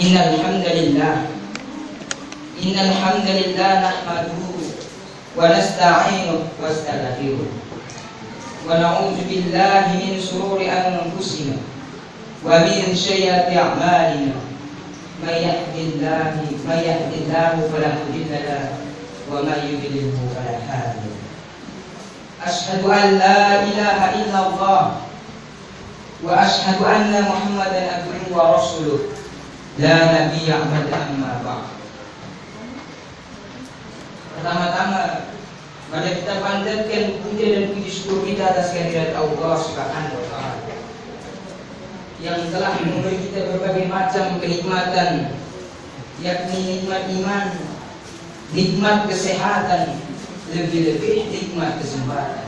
Innal hamdalillah nahmaduhu wa nasta'inuhu wa nastaghfiruh wa na'udzu billahi min shururi anfusina wa min sayyiati a'malina may yahdihillahu fala mudilla lahu wa may yudlilhu fala hadiya lahu. Asyhadu an la ilaha illallah wa asyhadu anna Muhammadan abduhu wa rasuluh la nabiyya ba'da amma ba'd. Pertama-tama, mari kita panjatkan puja dan puji syukur kita atas kehadirat Allah Subhanahu wa Ta'ala yang telah memberi kita berbagai macam kenikmatan, yakni nikmat iman, nikmat kesehatan, lebih-lebih nikmat kesempatan,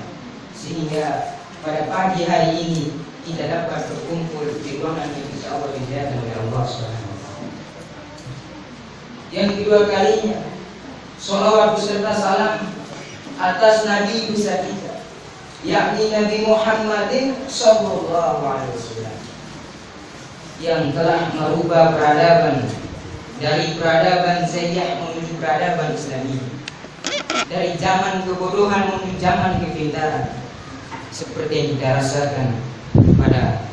sehingga pada pagi hari ini kita dapat berkumpul di ruangan yang insya Allah dijaga oleh Allah Subhanahu wa Ta'ala. Yang kedua kalinya, salawat beserta salam atas Nabi besar kita, yakni Nabi Muhammadin sallallahu alaihi wasallam, yang telah merubah peradaban dari peradaban Zayyah menuju peradaban Islami, dari zaman kebodohan menuju zaman kepintaran, seperti yang kita rasakan pada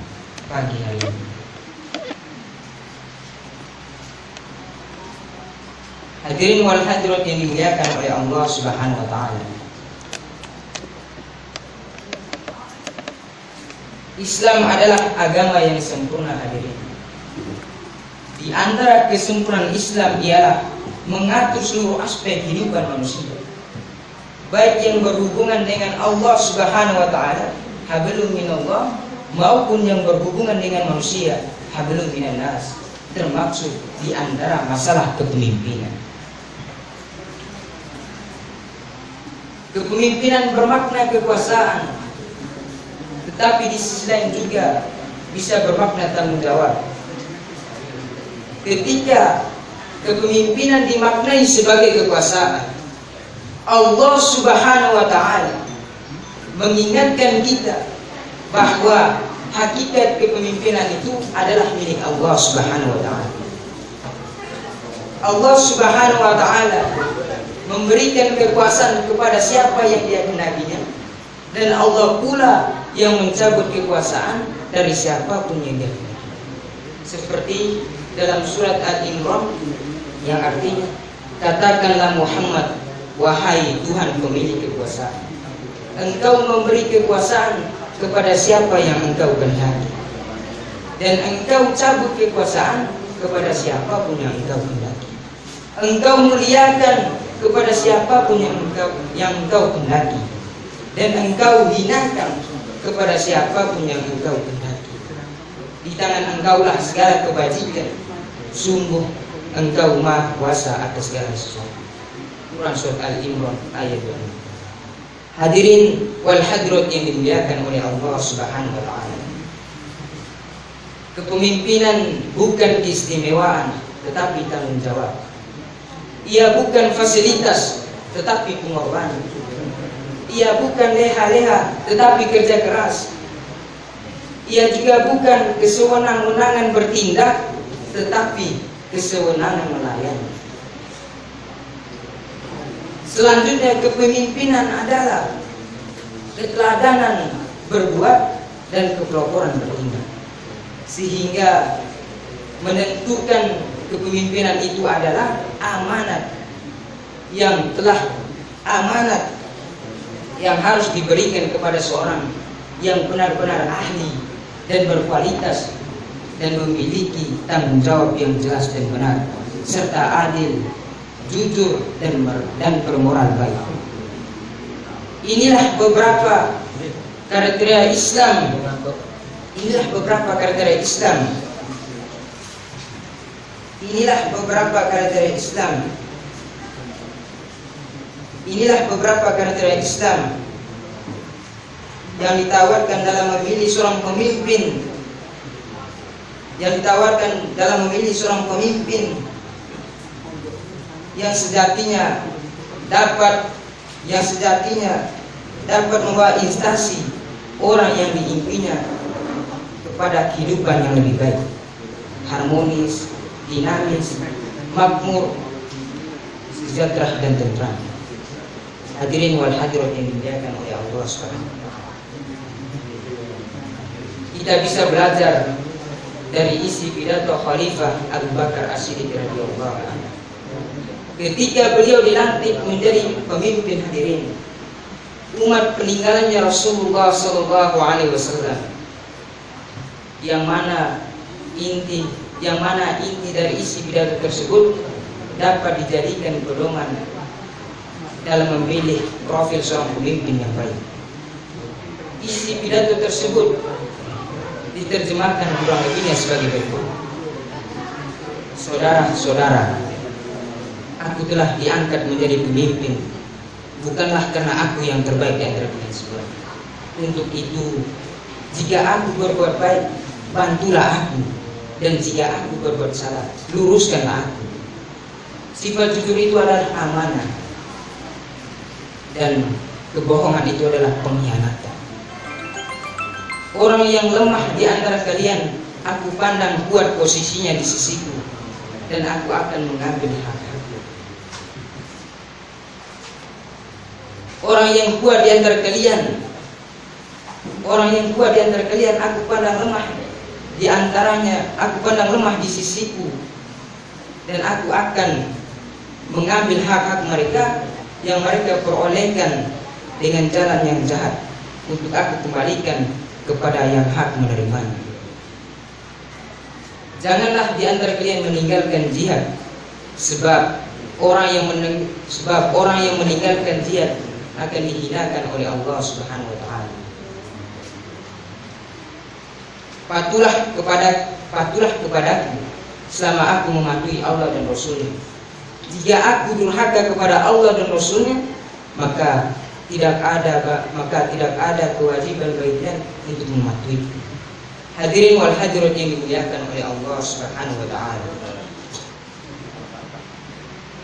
pagi hari ini. Hadirin wal hadirat yang dimuliakan oleh Allah Subhanahu wa Ta'ala, Islam adalah agama yang sempurna. Hadirin, di antara kesempurnaan Islam ialah mengatur seluruh aspek kehidupan manusia, baik yang berhubungan dengan Allah Subhanahu wa Ta'ala, hablum minallah, maupun yang berhubungan dengan manusia, hablum minan nas, termasuk di antara masalah kepemimpinan. Kepemimpinan bermakna kekuasaan, tetapi di sisi lain juga bisa bermakna tanggung jawab. Ketika kepemimpinan dimaknai sebagai kekuasaan, Allah Subhanahu wa Ta'ala mengingatkan kita bahwa hakikat kepemimpinan itu adalah milik Allah Subhanahu wa Ta'ala. Allah Subhanahu wa Ta'ala memberikan kekuasaan kepada siapa yang dia kehendakinya, dan Allah pula yang mencabut kekuasaan dari siapapun yang dia kehendaki. Seperti dalam surat Al-Imran yang artinya, katakanlah Muhammad, wahai Tuhan pemilik kekuasaan, Engkau memberi kekuasaan kepada siapa yang Engkau kehendaki, dan Engkau cabut kekuasaan kepada siapapun yang Engkau kehendaki. Engkau muliakan kepada siapapun yang Engkau kehendaki, dan Engkau hinakan kepada siapapun yang Engkau kehendaki. Di tangan Engkaulah segala kebajikan, sungguh Engkau Maha Kuasa atas segala sesuatu. Quran surat Al-Imran ayat 2. Hadirin wal hadirat yang dimuliakan oleh Allah Subhanahu wa Ta'ala, kepemimpinan bukan keistimewaan tetapi tanggung jawab. Ia bukan fasilitas tetapi pengorbanan. Ia bukan leha-leha tetapi kerja keras. Ia juga bukan kesewenang-wenangan bertindak tetapi kesewenangan melayani. Selanjutnya, kepemimpinan adalah keteladanan berbuat dan kepeloporan bertindak, sehingga menentukan kepemimpinan itu adalah amanat yang harus diberikan kepada seorang yang benar-benar ahli dan berkualitas dan memiliki tanggung jawab yang jelas dan benar, serta adil, jujur dan bermoral baik. Inilah beberapa kriteria Islam. Inilah beberapa kriteria Islam. Inilah beberapa kriteria Islam. Inilah beberapa kriteria Islam yang ditawarkan dalam memilih seorang pemimpin, yang sejatinya dapat membawa instansi orang yang diimpinya kepada kehidupan yang lebih baik, harmonis, dinamis, makmur, sejahtera dan tentram. Hadirin wal hadirat yang dimuliakan oleh Allah SWT. Kita bisa belajar dari isi pidato Khalifah Abu Bakar As-Siddiq radhiyallahu anhu ketika beliau dilantik menjadi pemimpin. Hadirin, umat peninggalannya Rasulullah Sallallahu Alaihi Wasallam, yang mana inti dari isi pidato tersebut dapat dijadikan pedoman dalam memilih profil seorang pemimpin yang baik. Isi pidato tersebut diterjemahkan kurang lebihnya sebagai berikut. Saudara-saudara, aku telah diangkat menjadi pemimpin bukanlah karena aku yang terbaik di antara kalian semua. Untuk itu, jika aku berbuat baik, bantulah aku, dan jika aku berbuat salah, luruskanlah aku. Sifat jujur itu adalah amanah, dan kebohongan itu adalah pengkhianatan. Orang yang lemah di antara kalian, aku pandang kuat posisinya di sisiku, dan aku akan mengambil hak-haknya. Orang yang kuat di antara kalian, aku pandang lemah di antaranya, aku pandang lemah di sisiku, dan aku akan mengambil hak-hak mereka yang mereka perolehkan dengan jalan yang jahat, untuk aku kembalikan kepada yang hak menerimanya. Janganlah di antara kalian meninggalkan jihad, sebab orang yang meninggalkan jihad akan dihinakan oleh Allah Subhanahu wa taala. Patulah kepadaku selama aku mematuhi Allah dan Rasul-Nya. Jika aku durhaka kepada Allah dan Rasul-Nya, maka tidak ada kewajiban bagian untuk mematuhi. Hadirin wal hadirat yang dimuliakan oleh Allah Subhanahu wa taala.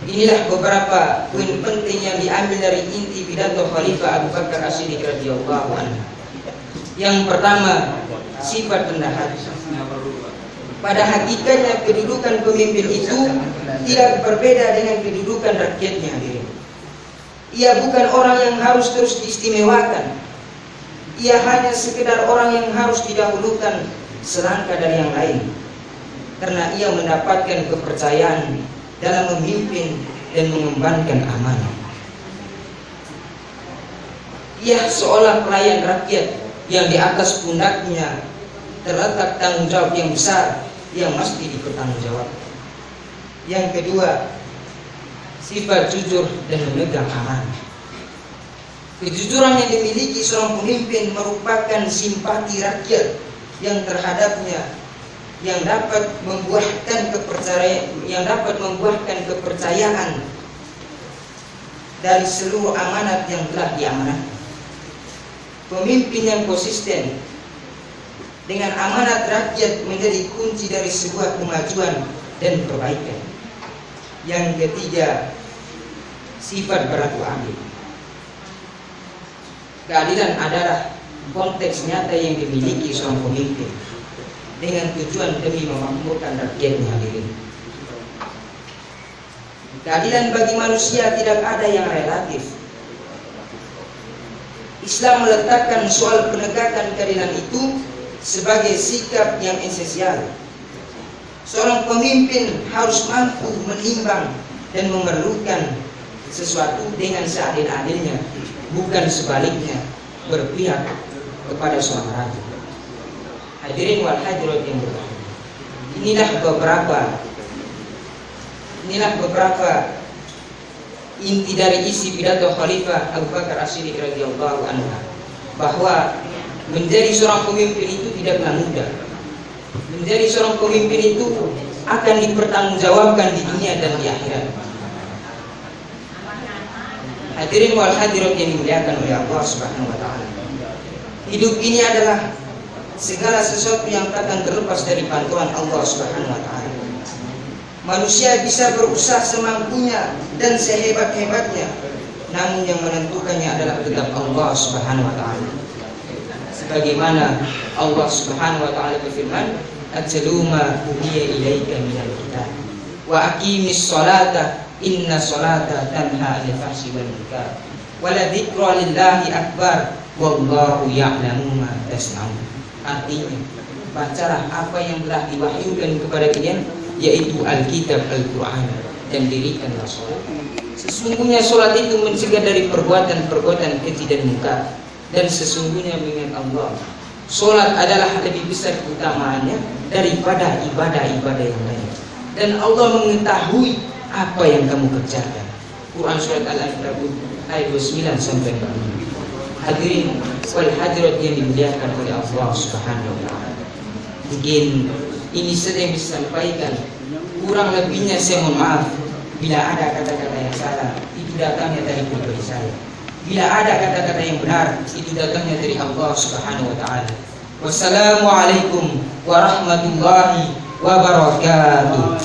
Inilah beberapa poin penting yang diambil dari inti pidato Khalifah Abu Bakar As-Siddiq radhiyallahu anhu. Yang pertama, sifat rendah hati. Pada hakikatnya kedudukan pemimpin itu tidak berbeda dengan kedudukan rakyatnya. Ia bukan orang yang harus terus diistimewakan. Ia hanya sekedar orang yang harus didahulukan selangkah dari yang lain, karena ia mendapatkan kepercayaan dalam memimpin dan mengembankan amanah. Ia seolah pelayan rakyat yang di atas pundaknya terletak tanggung jawab yang besar yang mesti dipertanggungjawabkan. Yang kedua, sifat jujur dan memegang amanah. Kejujuran yang dimiliki seorang pemimpin merupakan simpati rakyat yang terhadapnya, yang dapat membuahkan kepercayaan dari seluruh amanat yang telah diamanatkan. Pemimpin yang konsisten dengan amanat rakyat menjadi kunci dari sebuah kemajuan dan perbaikan. Yang ketiga, sifat berlaku adil. Keadilan adalah konteks nyata yang dimiliki seorang pemimpin dengan tujuan demi memakmurkan rakyatnya. Hadirin, keadilan bagi manusia tidak ada yang relatif. Islam meletakkan soal penegakan keadilan itu sebagai sikap yang esensial. Seorang pemimpin harus mampu menimbang dan memerlukan sesuatu dengan seadil-adilnya, bukan sebaliknya berpihak kepada seorang raja. Hadirin wal hadirat yang berbahagia, inilah beberapa inti dari isi pidato Khalifah Abu Bakar As-Siddiq radhiyallahu anhu, bahwa menjadi seorang pemimpin itu tidaklah mudah. Menjadi seorang pemimpin itu akan dipertanggungjawabkan di dunia dan di akhirat. Hadirin wal hadirat yang dimuliakan oleh Allah Subhanahu wa taala. Hidup ini adalah segala sesuatu yang takkan terlepas dari bantuan Allah Subhanahu wa taala. Manusia bisa berusaha semampunya dan sehebat-hebatnya, namun yang menentukannya adalah tetap Allah Subhanahu wa taala. Sebagaimana Allah Subhanahu wa taala berfirman, atlu ma uhiya ilaika minal kitab wa aqimis sholata inna sholata tanha 'anil fahsyi wal munkar wa la dzikra lillahi akbar wallahu ya'lamu ma tasna'un. Artinya, bacalah apa yang telah diwahyukan kepada kalian, yaitu Alkitab, Al-Quran, dan dirikanlah sholat. Sesungguhnya sholat itu mencegah dari perbuatan-perbuatan keji dan munkar, dan sesungguhnya mengingat Allah, sholat adalah lebih besar keutamaannya daripada ibadah-ibadah yang lain. Dan Allah mengetahui apa yang kamu kerjakan. Quran surat Al-Ankabut ayat 29 sampai 40. Hadirin wal hadirat yang dimuliakan oleh Allah Subhanahu wa taala. Mungkin ini saja yang bisa sampaikan. Kurang lebihnya saya mohon maaf. Bila ada kata-kata yang salah, itu datangnya dari pribadi saya. Bila ada kata-kata yang benar, itu datangnya dari Allah Subhanahu wa taala. Wassalamualaikum warahmatullahi wabarakatuh.